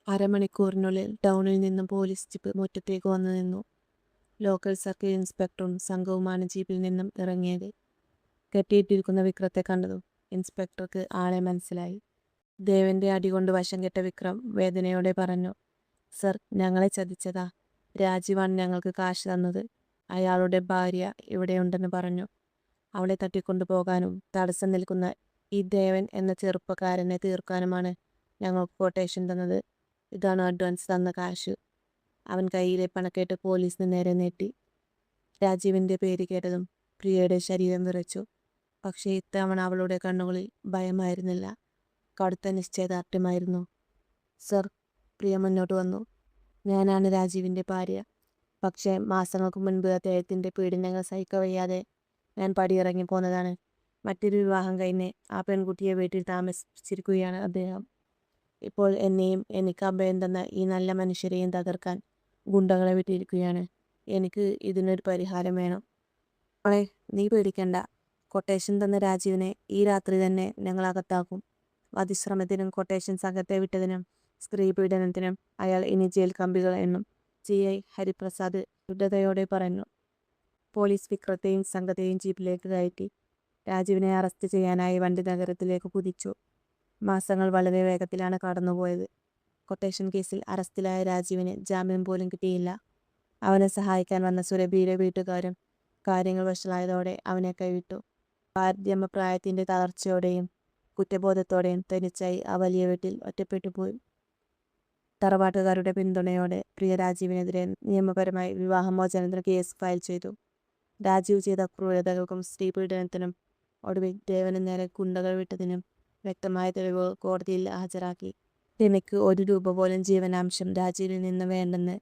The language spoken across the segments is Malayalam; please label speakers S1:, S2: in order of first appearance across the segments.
S1: അരമണിക്കൂറിനുള്ളിൽ ടൗണിൽ നിന്നും പോലീസ് ജീപ്പ് മുറ്റത്തേക്ക് വന്നു നിന്നു. ലോക്കൽ സർക്കിൾ ഇൻസ്പെക്ടറും സംഘവുമാണ് ജീപ്പിൽ നിന്നും ഇറങ്ങിയത്. കെട്ടിയിട്ടിരിക്കുന്ന വിക്രത്തെ കണ്ടതും ഇൻസ്പെക്ടർക്ക് ആളെ മനസ്സിലായി. ദേവന്റെ അടികൊണ്ട് വശം കെട്ട വിക്രം വേദനയോടെ പറഞ്ഞു, സർ, ഞങ്ങളെ ചതിച്ചതാ. രാജീവാണ് ഞങ്ങൾക്ക് കാശ് തന്നത്. അയാളുടെ ഭാര്യ ഇവിടെയുണ്ടെന്ന് പറഞ്ഞു. അവളെ തട്ടിക്കൊണ്ടു പോകാനും തടസ്സം നിൽക്കുന്ന ഈ ദേവൻ എന്ന ചെറുപ്പക്കാരനെ തീർക്കാനുമാണ് ഞങ്ങൾക്ക് കൊട്ടേഷൻ തന്നത്. ഇതാണ് അഡ്വാൻസ് തന്ന കാശ്. അവൻ കയ്യിലെ പണക്കെട്ട് പോലീസിന് നേരെ നീട്ടി. രാജീവിൻ്റെ പേര് കേട്ടതും പ്രിയയുടെ ശരീരം വിറച്ചു. പക്ഷേ ഇത്തവണ അവളുടെ കണ്ണുകളിൽ ഭയമായിരുന്നില്ല, കടുത്ത നിശ്ചയദാർഢ്യമായിരുന്നു. സർ, പ്രിയ മുന്നോട്ട് വന്നു. ഞാനാണ് രാജീവിൻ്റെ ഭാര്യ. പക്ഷേ മാസങ്ങൾക്ക് മുൻപ് അദ്ദേഹത്തിൻ്റെ പീഡനങ്ങൾ സഹിക്കവയ്യാതെ ഞാൻ പടിയിറങ്ങി പോന്നതാണ്. മറ്റൊരു വിവാഹം കഴിഞ്ഞ് ആ പെൺകുട്ടിയെ വീട്ടിൽ താമസിച്ചിരിക്കുകയാണ് അദ്ദേഹം. ഇപ്പോൾ എന്നെയും എനിക്ക് അഭയം തന്ന ഈ നല്ല മനുഷ്യരെയും തകർക്കാൻ ഗുണ്ടകളെ വിട്ടിരിക്കുകയാണ്. എനിക്ക് ഇതിനൊരു പരിഹാരം വേണം. മോളെ, നീ പേടിക്കണ്ട. കൊട്ടേഷൻ തന്ന രാജീവിനെ ഈ രാത്രി തന്നെ ഞങ്ങൾ അകത്താക്കും. വധശ്രമത്തിനും കൊട്ടേഷൻ സംഘത്തെ വിട്ടതിനും സ്ത്രീ പീഡനത്തിനും അയാൾ ഇനി ജയിൽ കമ്പികൾ എണ്ണും. GI ഹരിപ്രസാദ് ദൃഢതയോടെ പറഞ്ഞു. പോലീസ് വിക്രത്തെയും സംഘത്തെയും ജീപ്പിലേക്ക് കയറ്റി. രാജീവിനെ അറസ്റ്റ് ചെയ്യാനായി വണ്ടി നഗരത്തിലേക്ക് കുതിച്ചു. മാസങ്ങൾ വളരെ വേഗത്തിലാണ് കടന്നുപോയത്. കൊട്ടേഷൻ കേസിൽ അറസ്റ്റിലായ രാജീവിന് ജാമ്യം പോലും കിട്ടിയില്ല. അവനെ സഹായിക്കാൻ വന്ന സുരഭിയുടെ വീട്ടുകാരും കാര്യങ്ങൾ വഷളായതോടെ അവനെ കൈവിട്ടു. ഭാരതീയമ്മ പ്രായത്തിൻ്റെ തളർച്ചയോടെയും കുറ്റബോധത്തോടെയും തനിച്ചായി ആ വലിയ വീട്ടിൽ ഒറ്റപ്പെട്ടു പോയി. തറവാട്ടുകാരുടെ പിന്തുണയോടെ പ്രിയ രാജീവിനെതിരെ നിയമപരമായി വിവാഹമോചനത്തിന് കേസ് ഫയൽ ചെയ്തു. രാജീവ് ചെയ്ത ക്രൂരതകൾക്കും സ്ത്രീ പീഡനത്തിനും ഒടുവിൽ ദേവന് നേരെ ഗുണ്ടകൾ വിട്ടതിനും വ്യക്തമായ തെളിവുകൾ കോടതിയിൽ ഹാജരാക്കി. രമയ്ക്ക് 1 രൂപ പോലും ജീവനാംശം രാജീവിൽ നിന്ന് വേണ്ടെന്ന്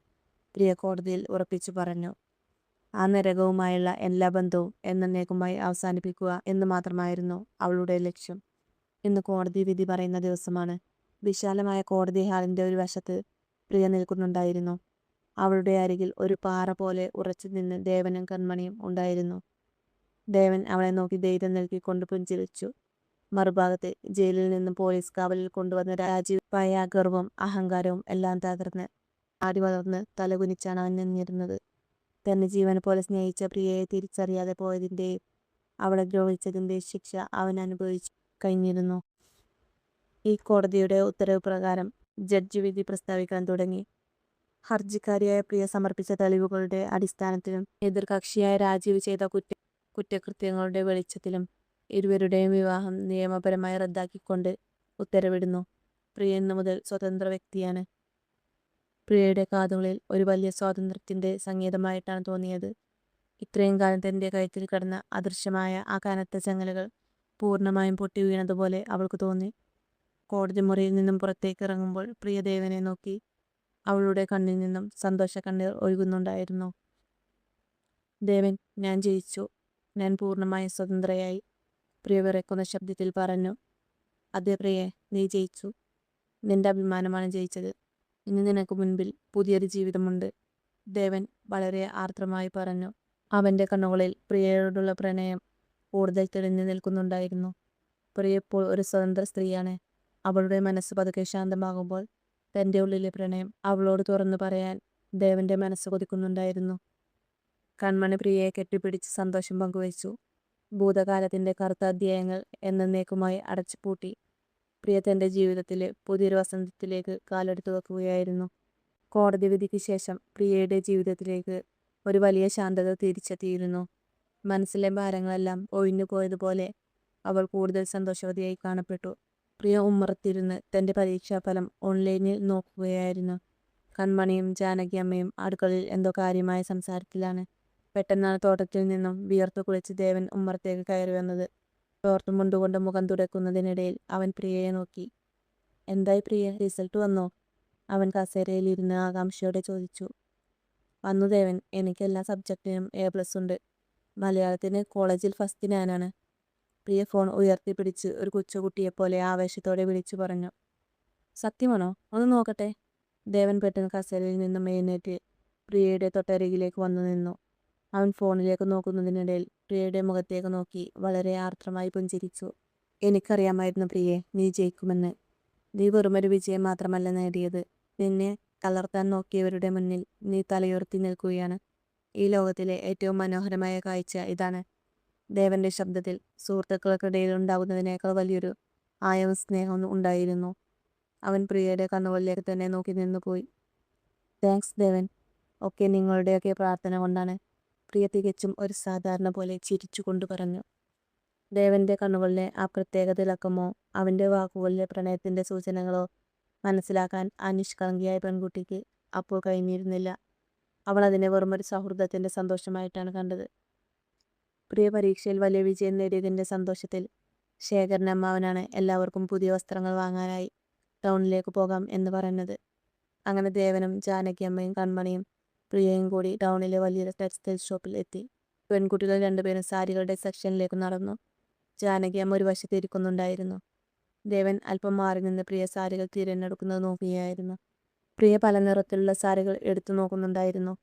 S1: പ്രിയ കോടതിയിൽ ഉറപ്പിച്ചു പറഞ്ഞു. ആ നരകവുമായുള്ള എല്ലാ ബന്ധവും എന്നേക്കുമായി അവസാനിപ്പിക്കുക എന്ന് മാത്രമായിരുന്നു അവളുടെ ലക്ഷ്യം. ഇന്ന് കോടതി വിധി പറയുന്ന ദിവസമാണ്. വിശാലമായ കോടതി ഹാളിൻ്റെ ഒരു വശത്ത് പ്രിയ നിൽക്കുന്നുണ്ടായിരുന്നു. അവളുടെ അരികിൽ ഒരു പാറ പോലെ ഉറച്ചു നിന്ന് ദേവനും കൺമണിയും ഉണ്ടായിരുന്നു. ദേവൻ അവളെ നോക്കി ധൈര്യം നൽകിക്കൊണ്ട് പുഞ്ചിരിച്ചു. മറുഭാഗത്ത് ജയിലിൽ നിന്നും പോലീസ് കാവലിൽ കൊണ്ടുവന്ന രാജീവ് പഴയ ഗർവവും അഹങ്കാരവും എല്ലാം തകർന്ന് ആടി വളർന്ന് തലകുനിച്ചാണ് അവൻ നിന്നിരുന്നത്. തന്നെ ജീവനെ പോലെ സ്നേഹിച്ച പ്രിയയെ തിരിച്ചറിയാതെ പോയതിൻ്റെയും അവളെ ദ്രോഹിച്ചതിൻ്റെയും ശിക്ഷ അവൻ അനുഭവിച്ചു കഴിഞ്ഞിരുന്നു. ഈ കോടതിയുടെ ഉത്തരവ് പ്രകാരം ജഡ്ജി വിധി പ്രസ്താവിക്കാൻ തുടങ്ങി. ഹർജിക്കാരിയായ പ്രിയ സമർപ്പിച്ച തെളിവുകളുടെ അടിസ്ഥാനത്തിലും എതിർകക്ഷിയായ രാജീവ് ചെയ്ത കുറ്റകൃത്യങ്ങളുടെ വെളിച്ചത്തിലും ഇരുവരുടെയും വിവാഹം നിയമപരമായി റദ്ദാക്കിക്കൊണ്ട് ഉത്തരവിടുന്നു. പ്രിയ ഇന്നു മുതൽ സ്വതന്ത്ര വ്യക്തിയാണ്. പ്രിയയുടെ കാതുകളിൽ ഒരു വലിയ സ്വാതന്ത്ര്യത്തിൻ്റെ സംഗീതമായിട്ടാണ് തോന്നിയത്. ഇത്രയും കാലം തൻ്റെ കഴുത്തിൽ കിടന്ന അദൃശ്യമായ ആ കനത്ത ചങ്ങലകൾ പൂർണ്ണമായും പൊട്ടി വീണതുപോലെ അവൾക്ക് തോന്നി. കോടതി മുറിയിൽ നിന്നും പുറത്തേക്ക് ഇറങ്ങുമ്പോൾ പ്രിയ ദേവനെ നോക്കി. അവളുടെ കണ്ണിൽ നിന്നും സന്തോഷ കണ്ണീർ ഒഴുകുന്നുണ്ടായിരുന്നു. ദേവൻ, ഞാൻ ജയിച്ചു. ഞാൻ പൂർണ്ണമായും സ്വതന്ത്രയായി, പ്രിയ വിറയ്ക്കുന്ന ശബ്ദത്തിൽ പറഞ്ഞു. അതെ പ്രിയെ, നീ ജയിച്ചു. നിന്റെ അഭിമാനമാണ് ജയിച്ചത്. ഇന്ന് നിനക്ക് മുൻപിൽ പുതിയൊരു ജീവിതമുണ്ട്, ദേവൻ വളരെ ആർദ്രമായി പറഞ്ഞു. അവൻ്റെ കണ്ണുകളിൽ പ്രിയയോടുള്ള പ്രണയം കൂടുതൽ തെളിഞ്ഞു നിൽക്കുന്നുണ്ടായിരുന്നു. പ്രിയ ഇപ്പോൾ ഒരു സ്വതന്ത്ര സ്ത്രീയാണ്. അവളുടെ മനസ്സ് പതുക്കെ ശാന്തമാകുമ്പോൾ തൻ്റെ ഉള്ളിലെ പ്രണയം അവളോട് തുറന്നു പറയാൻ ദേവന്റെ മനസ്സ് കൊതിക്കുന്നുണ്ടായിരുന്നു. കൺമണി പ്രിയയെ കെട്ടിപ്പിടിച്ച് സന്തോഷം പങ്കുവച്ചു. ഭൂതകാലത്തിൻ്റെ കറുത്ത അധ്യായങ്ങൾ എന്നേക്കുമായി അടച്ചുപൂട്ടി പ്രിയ തൻ്റെ ജീവിതത്തിലെ പുതിയൊരു വസന്തത്തിലേക്ക് കാലെടുത്തു വെക്കുകയായിരുന്നു. കോടതി വിധിക്ക് ശേഷം പ്രിയയുടെ ജീവിതത്തിലേക്ക് ഒരു വലിയ ശാന്തത തിരിച്ചെത്തിയിരുന്നു. മനസ്സിലെ ഭാരങ്ങളെല്ലാം ഒഴിഞ്ഞു പോയതുപോലെ അവൾ കൂടുതൽ സന്തോഷവതിയായി കാണപ്പെട്ടു. പ്രിയ ഉമ്മറത്തിരുന്ന് തൻ്റെ പരീക്ഷാഫലം ഓൺലൈനിൽ നോക്കുകയായിരുന്നു. കൺമണിയും ജാനകി അമ്മയും അടുക്കളയിൽ എന്തോ കാര്യമായ സംസാരത്തിലാണ്. പെട്ടെന്നാണ് തോട്ടത്തിൽ നിന്നും വിയർത്തു കുളിച്ച് ദേവൻ ഉമ്മറത്തേക്ക് കയറി വന്നത്. തോർത്തും മുണ്ടുകൊണ്ട് മുഖം തുടയ്ക്കുന്നതിനിടയിൽ അവൻ പ്രിയയെ നോക്കി. എന്തായി പ്രിയ, റിസൾട്ട് വന്നോ? അവൻ കസേരയിൽ ഇരുന്ന് ആകാംക്ഷയോടെ ചോദിച്ചു. വന്നു ദേവൻ, എനിക്ക് എല്ലാ സബ്ജക്റ്റിനും A+ ഉണ്ട്. മലയാളത്തിന് കോളേജിൽ ഫസ്റ്റ് ഞാനാണ്. പ്രിയ ഫോൺ ഉയർത്തിപ്പിടിച്ച് ഒരു കൊച്ചുകുട്ടിയെപ്പോലെ ആവേശത്തോടെ വിളിച്ചു പറഞ്ഞു. സത്യമാണോ? ഒന്ന് നോക്കട്ടെ. ദേവൻ പെട്ടെന്ന് കസേരയിൽ നിന്നും എഴുന്നേറ്റ് പ്രിയയുടെ തൊട്ടരികിലേക്ക് വന്നു നിന്നു. അവൻ ഫോണിലേക്ക് നോക്കുന്നതിനിടയിൽ പ്രിയയുടെ മുഖത്തേക്ക് നോക്കി വളരെ ആർദ്രമായി പുഞ്ചിരിച്ചു. എനിക്കറിയാമായിരുന്നു പ്രിയെ, നീ ജയിക്കുമെന്ന്. നീ വെറുമൊരു വിജയം മാത്രമല്ല നേടിയത്, നിന്നെ തളർത്താൻ നോക്കിയവരുടെ മുന്നിൽ നീ തലയുയർത്തി നിൽക്കുകയാണ്. ഈ ലോകത്തിലെ ഏറ്റവും മനോഹരമായ കാഴ്ച ഇതാണ്. ദേവന്റെ ശബ്ദത്തിൽ സുഹൃത്തുക്കൾക്കിടയിൽ ഉണ്ടാകുന്നതിനേക്കാൾ വലിയൊരു ആയവും സ്നേഹവും ഉണ്ടായിരുന്നു. അവൻ പ്രിയയുടെ കണ്ണുകളിലേക്ക് തന്നെ നോക്കി നിന്നുപോയി. താങ്ക്സ് ദേവൻ, ഒക്കെ നിങ്ങളുടെയൊക്കെ പ്രാർത്ഥന കൊണ്ടാണ്. പ്രിയ തികച്ചും ഒരു സാധാരണ പോലെ ചിരിച്ചുകൊണ്ട് പറഞ്ഞു. ദേവന്റെ കണ്ണുകളിലെ ആ പ്രത്യേക തിളക്കമോ അവന്റെ വാക്കുകളിലെ പ്രണയത്തിന്റെ സൂചനകളോ മനസ്സിലാക്കാൻ ആ നിഷ്കളങ്കിയായ പെൺകുട്ടിക്ക് അപ്പോൾ കഴിഞ്ഞിരുന്നില്ല. അവൾ അതിനെ വെറുമൊരു സൗഹൃദത്തിന്റെ സന്തോഷമായിട്ടാണ് കണ്ടത്. പ്രിയ പരീക്ഷയിൽ വലിയ വിജയം നേടിയതിന്റെ സന്തോഷത്തിൽ ശേഖരന്റെ അമ്മാവനാണ് എല്ലാവർക്കും പുതിയ വസ്ത്രങ്ങൾ വാങ്ങാനായി ടൗണിലേക്ക് പോകാം എന്ന് പറഞ്ഞത്. അങ്ങനെ ദേവനും ജാനകിയമ്മയും കൺമണിയും പ്രിയയും കൂടി ടൗണിലെ വലിയൊരു ടെക്സ്റ്റൈൽ ഷോപ്പിൽ എത്തി. പെൺകുട്ടികൾ രണ്ടുപേരും സാരികളുടെ സെക്ഷനിലേക്ക് നടന്നു. ജാനകിയമ്മ ഒരു വശത്ത് ഇരിക്കുന്നുണ്ടായിരുന്നു. ദേവൻ അല്പം മാറി നിന്ന് പ്രിയ സാരികൾ തിരഞ്ഞെടുക്കുന്നത് നോക്കുകയായിരുന്നു. പ്രിയ പല നിറത്തിലുള്ള സാരികൾ എടുത്തു നോക്കുന്നുണ്ടായിരുന്നു.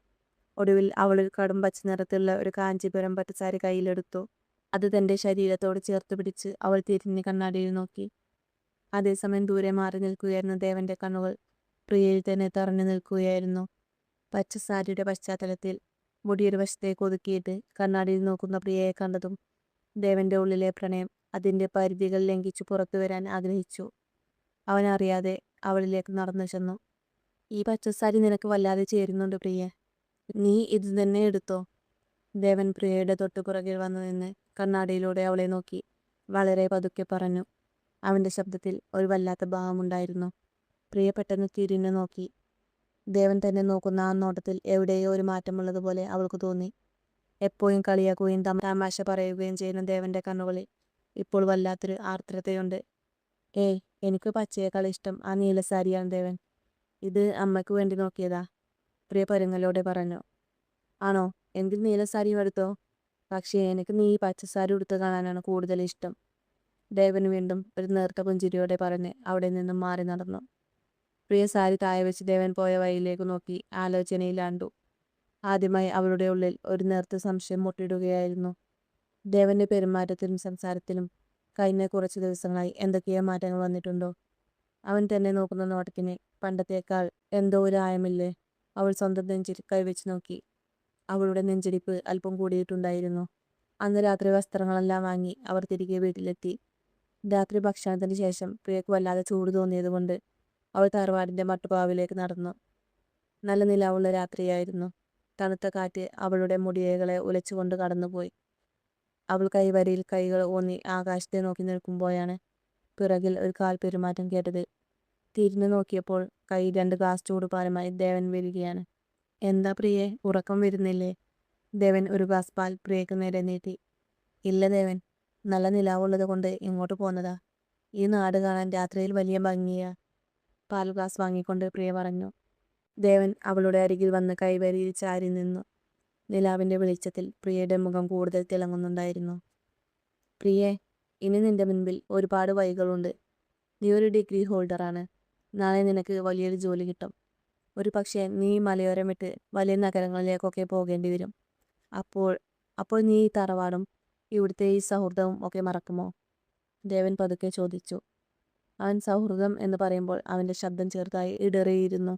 S1: ഒടുവിൽ അവൾ ഒരു കടും പച്ച നിറത്തിലുള്ള ഒരു കാഞ്ചീപുരം പട്ടുസാരി കയ്യിലെടുത്തു. അത് തന്റെ ശരീരത്തോട് ചേർത്ത് പിടിച്ച് അവൾ തിരിഞ്ഞ് കണ്ണാടിയിൽ നോക്കി. അതേസമയം ദൂരെ മാറി നിൽക്കുകയായിരുന്ന ദേവന്റെ കണ്ണുകൾ പ്രിയയിൽ തന്നെ തറഞ്ഞു നിൽക്കുകയായിരുന്നു. പച്ച സാരിയുടെ പശ്ചാത്തലത്തിൽ മുടിയൊരു വശത്തേക്ക് ഒതുക്കിയിട്ട് കണ്ണാടിയിൽ നോക്കുന്ന പ്രിയയെ കണ്ടതും ദേവന്റെ ഉള്ളിലെ പ്രണയം അതിന്റെ പരിധികൾ ലംഘിച്ചു പുറത്തു വരാൻ ആഗ്രഹിച്ചു. അവനറിയാതെ അവളിലേക്ക് നടന്നു ചെന്നു. ഈ പച്ചസാരി നിനക്ക് വല്ലാതെ ചേരുന്നുണ്ട് പ്രിയ, നീ ഇത് തന്നെ എടുത്തോ. ദേവൻ പ്രിയയുടെ തൊട്ടുപുറകിൽ വന്നു നിന്ന് കണ്ണാടിയിലൂടെ അവളെ നോക്കി വളരെ പതുക്കെ പറഞ്ഞു. അവന്റെ ശബ്ദത്തിൽ ഒരു വല്ലാത്ത ഭാവമുണ്ടായിരുന്നു. പ്രിയ പെട്ടെന്ന് തിരിഞ്ഞു നോക്കി. ദേവൻ തന്നെ നോക്കുന്ന ആ നോട്ടത്തിൽ എവിടെയോ ഒരു മാറ്റമുള്ളതുപോലെ അവൾക്ക് തോന്നി. എപ്പോഴും കളിയാക്കുകയും തമാശ പറയുകയും ചെയ്യുന്ന ദേവന്റെ കണ്ണുകളിൽ ഇപ്പോൾ വല്ലാത്തൊരു ആർദ്രതയുണ്ട്. ഏയ്, എനിക്ക് പച്ചയേക്കാൾ ഇഷ്ടം ആ നീല സാരിയാണ് ദേവൻ. ഇത് അമ്മയ്ക്ക് വേണ്ടി നോക്കിയതാ, പ്രിയ പരുങ്ങലോടെ പറഞ്ഞു. ആണോ, എങ്കിൽ നീല സാരിയും എടുത്തോ. പക്ഷേ എനിക്ക് നീ പച്ചസാരി ഉടുത്ത് കാണാനാണ് കൂടുതൽ ഇഷ്ടം. ദേവൻ വീണ്ടും ഒരു നേർത്ത പുഞ്ചിരിയോടെ പറഞ്ഞ് അവിടെ നിന്നും മാറി നടന്നു. പ്രിയ സാരി താഴെ വെച്ച് ദേവൻ പോയ വഴിയിലേക്ക് നോക്കി ആലോചനയിലാണ്ടു. ആദ്യമായി അവളുടെ ഉള്ളിൽ ഒരു നേർത്ത സംശയം മുട്ടിടുകയായിരുന്നു. ദേവന്റെ പെരുമാറ്റത്തിലും സംസാരത്തിലും കഴിഞ്ഞ കുറച്ച് ദിവസങ്ങളായി എന്തൊക്കെയോ മാറ്റങ്ങൾ വന്നിട്ടുണ്ടോ? അവൻ തന്നെ നോക്കുന്ന നോട്ടത്തിന് പണ്ടത്തേക്കാൾ എന്തോ ഒരു ആയമില്ലേ? അവൾ സ്വന്തം നെഞ്ചിൽ കൈവച്ച് നോക്കി. അവളുടെ നെഞ്ചിടിപ്പ് അല്പം കൂടിയിട്ടുണ്ടായിരുന്നു. അന്ന് രാത്രി വസ്ത്രങ്ങളെല്ലാം വാങ്ങി അവർ തിരികെ വീട്ടിലെത്തി. രാത്രി ഭക്ഷണത്തിന് ശേഷം പ്രിയക്ക് വല്ലാതെ ചൂട് തോന്നിയതുകൊണ്ട് അവൾ തറവാടിന്റെ മട്ടുപാവിലേക്ക് നടന്നു. നല്ല നിലാവുള്ള രാത്രിയായിരുന്നു. തണുത്ത കാറ്റ് അവളുടെ മുടിയകളെ ഉലച്ചുകൊണ്ട് കടന്നുപോയി. അവൾ കൈവരിയിൽ കൈകൾ ഊന്നി ആകാശത്തെ നോക്കി നിൽക്കുമ്പോഴാണ് പിറകിൽ ഒരു കാൽ പെരുമാറ്റം കേട്ടത്. തിരിഞ്ഞു നോക്കിയപ്പോൾ കൈ 2 ഗ്ലാസ് ചൂടുപാലുമായി ദേവൻ വരികയാണ്. എന്താ പ്രിയെ, ഉറക്കം വരുന്നില്ലേ? ദേവൻ ഒരു ഗ്ലാസ് പാൽ പ്രിയക്ക് നേരെ നീട്ടി. ഇല്ല ദേവൻ, നല്ല നിലാവുള്ളത് കൊണ്ട് ഇങ്ങോട്ട് പോന്നതാ. ഈ നാട് കാണാൻ രാത്രിയിൽ വലിയ ഭംഗിയാ. പാൽ ഗ്ലാസ് വാങ്ങിക്കൊണ്ട് പ്രിയ പറഞ്ഞു. ദേവൻ അവളുടെ അരികിൽ വന്ന് കൈവരിയിൽ ചാരി നിന്നു. നിലാവിന്റെ വെളിച്ചത്തിൽ പ്രിയയുടെ മുഖം കൂടുതൽ തിളങ്ങുന്നുണ്ടായിരുന്നു. പ്രിയെ, ഇനി നിന്റെ മുൻപിൽ ഒരുപാട് വഴികളുണ്ട്. നീ ഒരു ഡിഗ്രി ഹോൾഡറാണ്. നാളെ നിനക്ക് വലിയൊരു ജോലി കിട്ടും. ഒരു പക്ഷേ നീ മലയോരം വിട്ട് വലിയ നഗരങ്ങളിലേക്കൊക്കെ പോകേണ്ടി വരും. അപ്പോൾ അപ്പോൾ നീ ഈ തറവാടും ഇവിടുത്തെ ഈ സൗഹൃദവും ഒക്കെ മറക്കുമോ? ദേവൻ പതുക്കെ ചോദിച്ചു. അവൻ സൗഹൃദം എന്ന് പറയുമ്പോൾ അവന്റെ ശബ്ദം ചെറുതായി ഇടറിയിരുന്നു.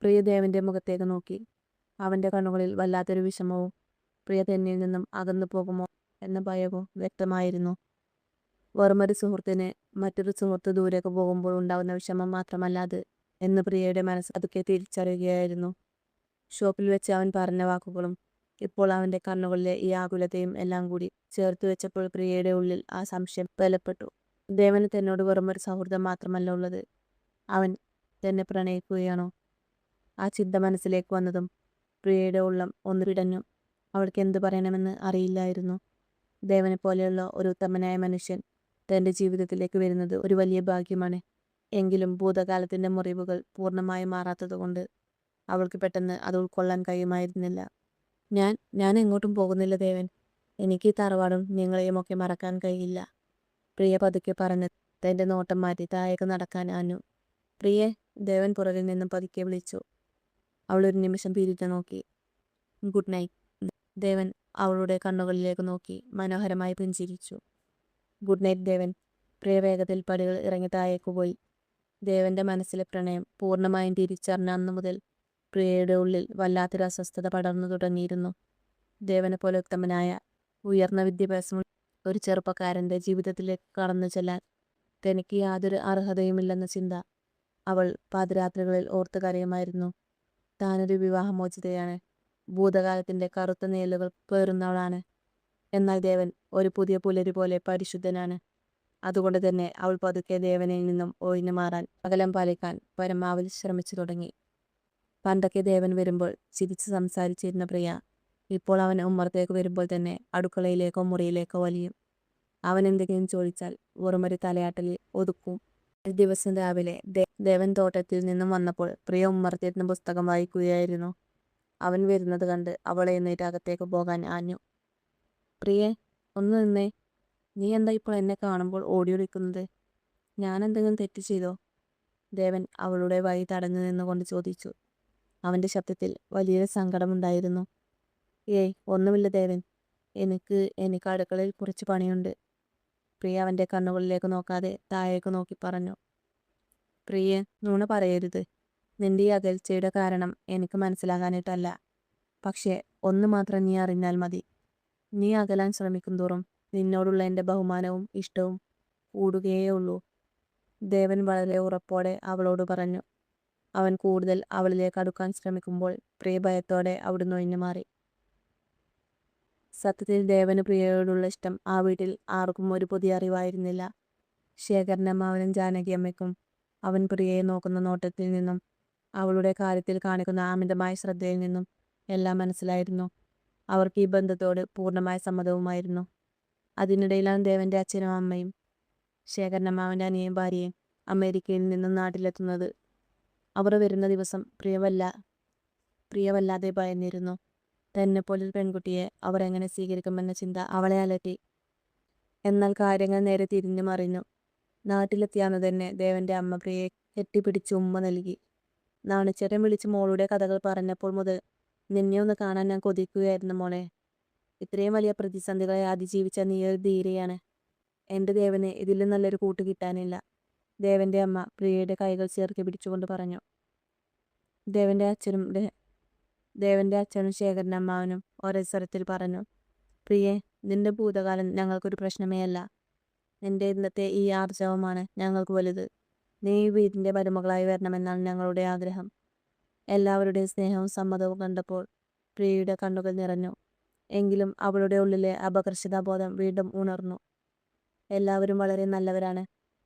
S1: പ്രിയ ദേവന്റെ മുഖത്തേക്ക് നോക്കി. അവന്റെ കണ്ണുകളിൽ വല്ലാത്തൊരു വിഷമവും പ്രിയ തന്നിൽ നിന്നും അകന്നു പോകുമോ എന്ന ഭയവും വ്യക്തമായിരുന്നു. വെറുമൊരു സുഹൃത്തിന് മറ്റൊരു സുഹൃത്ത് ദൂരേക്ക് പോകുമ്പോൾ ഉണ്ടാകുന്ന വിഷമം മാത്രമല്ല അത് എന്ന് പ്രിയയുടെ മനസ്സ് അതൊക്കെ തിരിച്ചറിയുകയായിരുന്നു. ഷോപ്പിൽ വെച്ച് അവൻ പറഞ്ഞ വാക്കുകളും ഇപ്പോൾ അവന്റെ കണ്ണുകളിലെ ഈ ആകുലതയും എല്ലാം കൂടി ചേർത്ത് വെച്ചപ്പോൾ പ്രിയയുടെ ഉള്ളിൽ ആ സംശയം ബലപ്പെട്ടു. ദേവന് തന്നോട് വെറുമൊരു സൗഹൃദം മാത്രമല്ല ഉള്ളത്, അവൻ തന്നെ പ്രണയിക്കുകയാണോ? ആ ചിന്ത മനസ്സിലേക്ക് വന്നതും പ്രിയയുടെ ഉള്ളം ഒന്ന് പിടഞ്ഞു. അവൾക്ക് എന്തു പറയണമെന്ന് അറിയില്ലായിരുന്നു. ദേവനെ പോലെയുള്ള ഒരു ഉത്തമനായ മനുഷ്യൻ തൻ്റെ ജീവിതത്തിലേക്ക് വരുന്നത് ഒരു വലിയ ഭാഗ്യമാണ്. എങ്കിലും ഭൂതകാലത്തിൻ്റെ മുറിവുകൾ പൂർണ്ണമായും മാറാത്തതുകൊണ്ട് അവൾക്ക് പെട്ടെന്ന് അത് ഉൾക്കൊള്ളാൻ കഴിയുമായിരുന്നില്ല. ഞാൻ എങ്ങോട്ടും പോകുന്നില്ല ദേവൻ. എനിക്ക് ഈ തറവാടും നിങ്ങളെയും ഒക്കെ മറക്കാൻ കഴിയില്ല. പ്രിയ പതുക്കെ പറഞ്ഞ് തൻ്റെ നോട്ടം മാറ്റി താഴേക്ക് നടക്കാൻ ആഞ്ഞു. പ്രിയെ, ദേവൻ പുറകിൽ നിന്നും പതുക്കെ വിളിച്ചു. അവൾ ഒരു നിമിഷം പിരിഞ്ഞു നോക്കി. Good night. ദേവൻ അവളുടെ കണ്ണുകളിലേക്ക് നോക്കി മനോഹരമായി പുഞ്ചിരിച്ചു. ഗുഡ് നൈറ്റ് ദേവൻ. പ്രിയ വേഗത്തിൽ പടികൾ ഇറങ്ങി താഴേക്ക് പോയി. ദേവന്റെ മനസ്സിലെ പ്രണയം പൂർണ്ണമായും തിരിച്ചറിഞ്ഞ അന്നു മുതൽ പ്രിയയുടെ ഉള്ളിൽ വല്ലാത്തൊരു അസ്വസ്ഥത പടർന്നു തുടങ്ങിയിരുന്നു. ദേവനെ പോലെ ഉത്തമനായ ഉയർന്ന വിദ്യാഭ്യാസമുള്ള ഒരു ചെറുപ്പക്കാരന്റെ ജീവിതത്തിലേക്ക് കടന്നു ചെല്ലാൻ തനിക്ക് യാതൊരു അർഹതയുമില്ലെന്ന ചിന്ത അവൾ പാതിരാത്രികളിൽ ഓർത്ത് കരയുമായിരുന്നു. താനൊരു വിവാഹമോചിതയാണ്, ഭൂതകാലത്തിന്റെ കറുത്ത നിഴലുകൾ പേറുന്നവളാണ്. എന്നാൽ ദേവൻ ഒരു പുതിയ പുലരി പോലെ പരിശുദ്ധനാണ്. അതുകൊണ്ട് തന്നെ അവൾ പതുക്കെ ദേവനിൽ നിന്നും ഒഴിഞ്ഞു മാറാൻ അകലം പാലിക്കാൻ പരമാവധി ശ്രമിച്ചു തുടങ്ങി. പണ്ടൊക്കെ ദേവൻ വരുമ്പോൾ ചിരിച്ച് സംസാരിച്ചിരുന്ന പ്രിയ ഇപ്പോൾ അവൻ ഉമ്മറത്തേക്ക് വരുമ്പോൾ തന്നെ അടുക്കളയിലേക്കോ മുറിയിലേക്കോ വലിയും. അവൻ എന്തെങ്കിലും ചോദിച്ചാൽ വെറുമൊരു തലയാട്ടലിൽ ഒതുക്കും. ഒരു ദിവസം രാവിലെ ദേവൻ തോട്ടത്തിൽ നിന്നും വന്നപ്പോൾ പ്രിയ ഉമ്മറത്തിരുന്ന് പുസ്തകം വായിക്കുകയായിരുന്നു. അവൻ വരുന്നത് കണ്ട് അവൾ എഴുന്നേറ്റ് അകത്തേക്ക് പോകാൻ ആഞ്ഞു. പ്രിയേ, ഒന്ന് നിന്നേ. നീ എന്താ ഇപ്പോൾ എന്നെ കാണുമ്പോൾ ഓടിയൊളിക്കുന്നത്? ഞാൻ എന്തെങ്കിലും തെറ്റ് ചെയ്തോ? ദേവൻ അവളുടെ വഴി തടഞ്ഞു നിന്നുകൊണ്ട് ചോദിച്ചു. അവൻ്റെ ശബ്ദത്തിൽ വലിയൊരു സങ്കടമുണ്ടായിരുന്നു. ഏയ്, ഒന്നുമില്ല ദേവൻ. എനിക്ക് അടുക്കളയിൽ കുറച്ച് പണിയുണ്ട്. പ്രിയ അവൻ്റെ കണ്ണുകളിലേക്ക് നോക്കാതെ താഴേക്ക് നോക്കി പറഞ്ഞു. പ്രിയ, നുണ പറയരുത്. നിന്റെ ഈ അകൽച്ചയുടെ കാരണം എനിക്ക് മനസ്സിലാകാനിട്ടല്ല. പക്ഷേ ഒന്ന് മാത്രം നീ അറിഞ്ഞാൽ മതി. നീ അകലാൻ ശ്രമിക്കും തോറും നിന്നോടുള്ള എൻ്റെ ബഹുമാനവും ഇഷ്ടവും കൂടുകയേ ഉള്ളൂ. ദേവൻ വളരെ ഉറപ്പോടെ അവളോട് പറഞ്ഞു. അവൻ കൂടുതൽ അവളിലേക്ക് അടുക്കാൻ ശ്രമിക്കുമ്പോൾ പ്രിയ ഭയത്തോടെ അവിടുന്ന് ഒഴിഞ്ഞു മാറി. സത്യത്തിൽ ദേവന് പ്രിയയോടുള്ള ഇഷ്ടം ആ വീട്ടിൽ ആർക്കും ഒരു പുതിയ അറിവായിരുന്നില്ല. ശേഖരനമ്മാവനും ജാനകിയമ്മയ്ക്കും അവൻ പ്രിയയെ നോക്കുന്ന നോട്ടത്തിൽ നിന്നും അവളുടെ കാര്യത്തിൽ കാണിക്കുന്ന അമിതമായ ശ്രദ്ധയിൽ നിന്നും എല്ലാം മനസ്സിലായിരുന്നു. അവർക്ക് ഈ ബന്ധത്തോട് പൂർണ്ണമായ സമ്മതവുമായിരുന്നു. അതിനിടയിലാണ് ദേവന്റെ അച്ഛനും അമ്മയും ശേഖരനമ്മാവൻ്റെ അനിയൻ ഭാര്യയും അമേരിക്കയിൽ നിന്നും നാട്ടിലെത്തുന്നത്. അവർ വരുന്ന ദിവസം പ്രിയ വല്ലാതെ ഭയന്നിരുന്നു. തന്നെപ്പോലൊരു പെൺകുട്ടിയെ അവർ എങ്ങനെ സ്വീകരിക്കുമെന്ന ചിന്ത അവളെ അലട്ടി. എന്നാൽ കാര്യങ്ങൾ നേരെ തിരിഞ്ഞു മറിഞ്ഞു. നാട്ടിലെത്തിയാന്ന് തന്നെ ദേവന്റെ അമ്മ പ്രിയയെ കെട്ടിപ്പിടിച്ച് ഉമ്മ നൽകി. നാണിച്ചേട്ടൻ വിളിച്ച് മോളുടെ കഥകൾ പറഞ്ഞപ്പോൾ മുതൽ നിന്നെ ഒന്ന് കാണാൻ ഞാൻ കൊതിക്കുകയായിരുന്നു മോളെ. ഇത്രയും വലിയ പ്രതിസന്ധികളെ അതിജീവിച്ച നീ ഒരു ധീരയാണ്. എൻ്റെ ദേവന് ഇതിലും നല്ലൊരു കൂട്ട് കിട്ടാനില്ല. ദേവന്റെ അമ്മ പ്രിയയുടെ കൈകൾ ചേർത്ത് പിടിച്ചുകൊണ്ട് പറഞ്ഞു. ദേവന്റെ അച്ഛനും ശേഖരനമ്മാവനും ഒരേ സ്വരത്തിൽ പറഞ്ഞു. പ്രിയേ, നിന്റെ ഭൂതകാലം ഞങ്ങൾക്കൊരു പ്രശ്നമേ അല്ല. നിന്റെ ഇന്നത്തെ ഈ ആർജവമാണ് ഞങ്ങൾക്ക് വലുത്. നീ ഈ വീടിൻ്റെ മരുമകളായി വരണമെന്നാണ് ഞങ്ങളുടെ ആഗ്രഹം. എല്ലാവരുടെയും സ്നേഹവും സമ്മതവും കണ്ടപ്പോൾ പ്രിയയുടെ കണ്ണുകൾ നിറഞ്ഞു. എങ്കിലും അവളുടെ ഉള്ളിലെ അപകർഷതാബോധം വീണ്ടും ഉണർന്നു. എല്ലാവരും വളരെ നല്ലവരാണ്.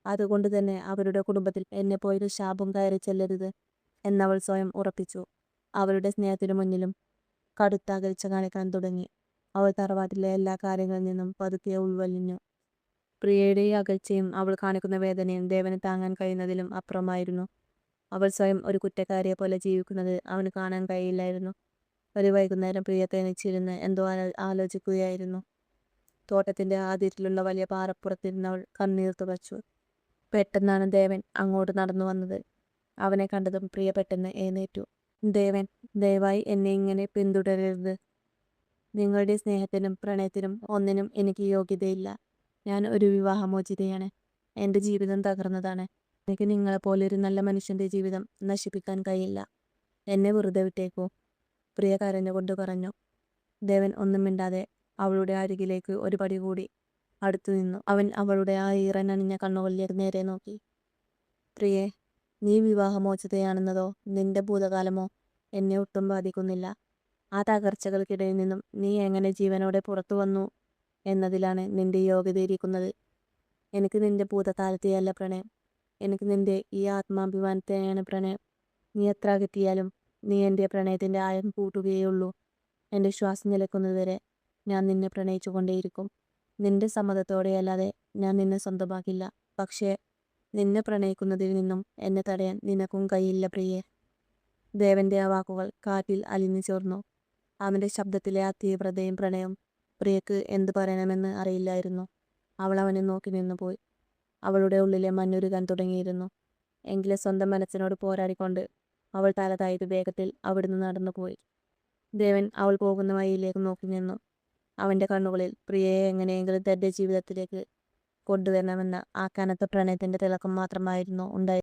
S1: അതുകൊണ്ട് തന്നെ അവരുടെ കുടുംബത്തിൽ എന്നെപ്പോയൊരു ശാപം കയറി ചെല്ലരുത് എന്നവൾ സ്വയം ഉറപ്പിച്ചു. അവളുടെ സ്നേഹത്തിനു മുന്നിലും കടുത്ത അകൽച്ച കാണിക്കാൻ തുടങ്ങി. അവൾ തറവാട്ടിലെ എല്ലാ കാര്യങ്ങളിൽ നിന്നും പതുക്കെ ഉൾവലിഞ്ഞു. പ്രിയയുടെ ഈ അകൽച്ചയും അവൾ കാണിക്കുന്ന വേദനയും ദേവന് താങ്ങാൻ കഴിയുന്നതിലും അപ്പുറമായിരുന്നു. അവൾ സ്വയം ഒരു കുറ്റക്കാരിയെ പോലെ ജീവിക്കുന്നത് അവന് കാണാൻ കഴിയില്ലായിരുന്നു. ഒരു വൈകുന്നേരം പ്രിയ തനിച്ചിരുന്ന് എന്തോ ആലോചിക്കുകയായിരുന്നു. തോട്ടത്തിന്റെ ആതിരിലുള്ള വലിയ പാറപ്പുറത്തിരുന്നവൾ കണ്ണീർ തുടച്ചു. പെട്ടെന്നാണ് ദേവൻ അങ്ങോട്ട് നടന്നു വന്നത്. അവനെ കണ്ടതും പ്രിയ പെട്ടെന്ന് എഴുന്നേറ്റു. ദേവൻ, ദയവായി എന്നെ ഇങ്ങനെ പിന്തുടരരുത്. നിങ്ങളുടെ സ്നേഹത്തിനും പ്രണയത്തിനും ഒന്നിനും എനിക്ക് യോഗ്യതയില്ല. ഞാൻ ഒരു വിവാഹമോചിതയാണ്. എൻ്റെ ജീവിതം തകർന്നതാണ്. എനിക്ക് നിങ്ങളെപ്പോലൊരു നല്ല മനുഷ്യൻ്റെ ജീവിതം നശിപ്പിക്കാൻ കഴിയില്ല. എന്നെ വെറുതെ വിട്ടേക്കൂ, പ്രിയ കരഞ്ഞുകൊണ്ട് പറഞ്ഞു. ദേവൻ ഒന്നും മിണ്ടാതെ അവളുടെ അരികിലേക്ക് ഒരു പടി കൂടി അടുത്തു നിന്നു. അവൻ അവളുടെ ആ ഈറനണിഞ്ഞ കണ്ണുകളിലേക്ക് നേരെ നോക്കി. പ്രിയേ, നീ വിവാഹമോചിതയാണെന്നതോ നിന്റെ ഭൂതകാലമോ എന്നെ ഒട്ടും ബാധിക്കുന്നില്ല. ആ തകർച്ചകൾക്കിടയിൽ നിന്നും നീ എങ്ങനെ ജീവനോടെ പുറത്തു വന്നു എന്നതിലാണ് നിന്റെ യോഗ്യത ഇരിക്കുന്നത്. എനിക്ക് നിന്റെ ഭൂതകാലത്തെയല്ല പ്രണയം, എനിക്ക് നിന്റെ ഈ ആത്മാഭിമാനത്തെയാണ് പ്രണയം. നീ എത്ര അകറ്റിയാലും നീ എൻ്റെ പ്രണയത്തിൻ്റെ ആഴം കൂട്ടുകയുള്ളൂ. എൻ്റെ ശ്വാസം നിലക്കുന്നതുവരെ ഞാൻ നിന്നെ പ്രണയിച്ചു കൊണ്ടേയിരിക്കും. നിന്റെ സമ്മതത്തോടെയല്ലാതെ ഞാൻ നിന്നെ സ്വന്തമാക്കില്ല. പക്ഷേ നിന്നെ പ്രണയിക്കുന്നതിൽ നിന്നും എന്നെ തടയാൻ നിനക്കും കഴിയില്ല പ്രിയേ. ദേവന്റെ ആ വാക്കുകൾ കാറ്റിൽ അലിഞ്ഞു ചേർന്നു. അവൻ്റെ ശബ്ദത്തിലെ ആ തീവ്രതയും പ്രണയവും പ്രിയക്ക് എന്തു പറയണമെന്ന് അറിയില്ലായിരുന്നു. അവൾ അവനെ നോക്കി നിന്നുപോയി. അവളുടെ ഉള്ളിലെ മഞ്ഞുരുകാൻ തുടങ്ങിയിരുന്നു. എങ്കിലും സ്വന്തം മനസ്സിനോട് പോരാടിക്കൊണ്ട് അവൾ തല താഴ്ത്തി വേഗത്തിൽ അവിടുന്ന് നടന്നുപോയി. ദേവൻ അവൾ പോകുന്ന വഴിയിലേക്ക് നോക്കി നിന്നു. അവൻ്റെ കണ്ണുകളിൽ പ്രിയയെ എങ്ങനെയെങ്കിലും തൻ്റെ ജീവിതത്തിലേക്ക് കൊണ്ടുവരണമെന്ന ആ കനത്ത പ്രണയത്തിൻ്റെ തിളക്കം മാത്രമായിരുന്നു ഉണ്ടായി.